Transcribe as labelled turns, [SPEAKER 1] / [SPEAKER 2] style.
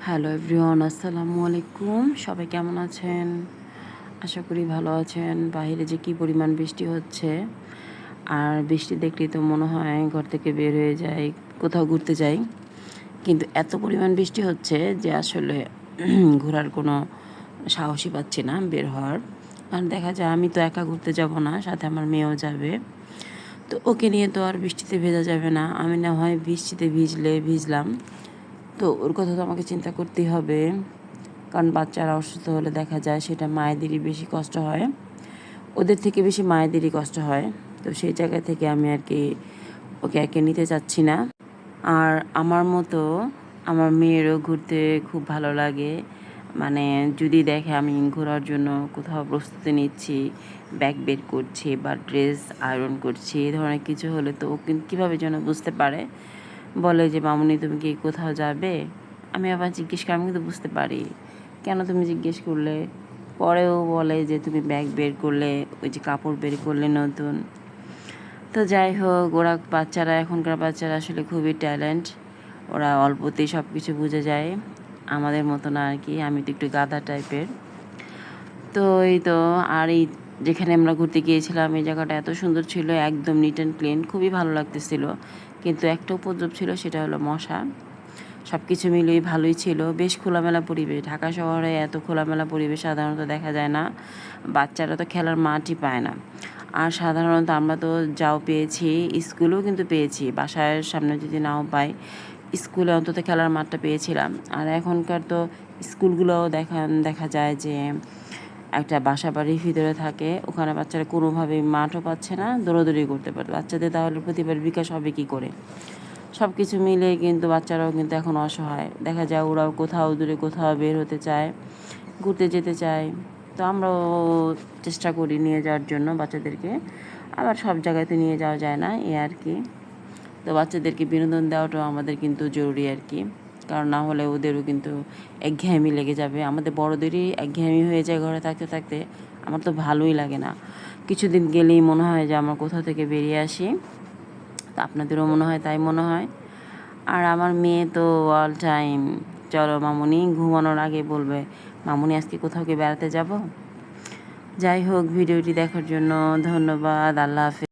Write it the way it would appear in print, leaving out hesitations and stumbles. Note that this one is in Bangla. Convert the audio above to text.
[SPEAKER 1] হ্যালো এভরিওয়ান, আসসালামু আলাইকুম। সবাই কেমন আছেন? আশা করি ভালো আছেন। বাইরে যে কী পরিমাণ বৃষ্টি হচ্ছে, আর বৃষ্টি দেখলেই তো মনে হয় ঘর থেকে বের হয়ে যাই, কোথাও ঘুরতে যাই। কিন্তু এত পরিমাণ বৃষ্টি হচ্ছে যে আসলে ঘোরার কোনো সাহসই পাচ্ছি না বের হওয়ার। আর দেখা যায় আমি তো একা ঘুরতে যাব না, সাথে আমার মেয়েও যাবে। তো ওকে নিয়ে তো আর বৃষ্টিতে ভেজা যাবে না। আমি না হয় বৃষ্টিতে ভিজলাম, তো ওর কথা তো আমাকে চিন্তা করতেই হবে। কারণ বাচ্চারা অসুস্থ হলে দেখা যায় সেটা মায়েদেরই বেশি কষ্ট হয়, ওদের থেকে বেশি মায়েদেরই কষ্ট হয়। তো সেই জায়গা থেকে আমি আর কি ওকে একে নিতে চাচ্ছি না। আর আমার মতো আমার মেয়েরও ঘুরতে খুব ভালো লাগে। মানে যদি দেখে আমি ঘোরার জন্য কোথাও প্রস্তুতি নিচ্ছি, ব্যাগ বের করছি বা ড্রেস আয়রন করছি, এই ধরনের কিছু হলে তো ও কিন্তু কীভাবে যেন বুঝতে পারে, বলে যে মামুনি তুমি কি কোথাও যাবে। আমি আবার জিজ্ঞেস করি, আমি কিন্তু বুঝতে পারি কেন তুমি জিজ্ঞেস করলে। পরেও বলে যে তুমি ব্যাগ বের করলে, ওই যে কাপড় বের করলে নতুন। তো যাই হোক, এখনকার বাচ্চারা আসলে খুবই ট্যালেন্ট। ওরা অল্পতেই সব কিছু বুঝে যায়, আমাদের মতো না আর কি। আমি তো একটু গাধা টাইপের। তো এই তো, আর এই যেখানে আমরা ঘুরতে গিয়েছিলাম এই জায়গাটা এত সুন্দর ছিল, একদম নিট অ্যান্ড ক্লিন, খুবই ভালো লাগতেছিল। কিন্তু একটা উপদ্রব ছিল, সেটা হলো মশা। সব কিছু মিলিয়ে ভালোই ছিল, বেশ খোলামেলা পরিবেশ। ঢাকা শহরে এত খোলামেলা পরিবেশ সাধারণত দেখা যায় না। বাচ্চারা তো খেলার মাঠই পায় না। আর সাধারণত আমরা তো যাও পেয়েছি, স্কুলেও কিন্তু পেয়েছি, বাসার সামনে যদি নাও পাই, স্কুলে অন্তত খেলার মাঠটা পেয়েছিলাম। আর এখনকার তো স্কুলগুলোও দেখা যায় যে একটা বাসা বাড়ির ভিতরে থাকে, ওখানে বাচ্চারা কোনোভাবেই মাঠও পাচ্ছে না, দৌড়াদৌড়ি করতে পারে। বাচ্চাদের তাহলে প্রতিভার বিকাশ হবে কী করে? সব কিছু মিলে কিন্তু বাচ্চারাও কিন্তু এখন অসহায়। দেখা যায় ওরাও কোথাও দূরে কোথাও বের হতে চায়, ঘুরতে যেতে চায়। তো আমরাও চেষ্টা করি নিয়ে যাওয়ার জন্য বাচ্চাদেরকে। আবার সব জায়গাতে নিয়ে যাওয়া যায় না, এই আর কি। তো বাচ্চাদেরকে বিনোদন দেওয়াটাও আমাদের কিন্তু জরুরি আর কি। কারণ না হলে ওদেরও কিন্তু একঘেয়েমি লেগে যাবে। আমাদের বড়দেরই একঘেয়েমি হয়ে যায় ঘরে থাকতে থাকতে। আমার তো ভালোই লাগে না। কিছুদিন গেলেই মনে হয় যে আমরা কোথাও থেকে বেরিয়ে আসি। তো আপনাদেরও মনে হয় তাই মনে হয়। আর আমার মেয়ে তো অল টাইম চলো মামুনি, ঘুমানোর আগে বলবে মামুনি আজকে কোথাও কি বেড়াতে যাব। যাই হোক, ভিডিওটি দেখার জন্য ধন্যবাদ। আল্লাহ হাফেজ।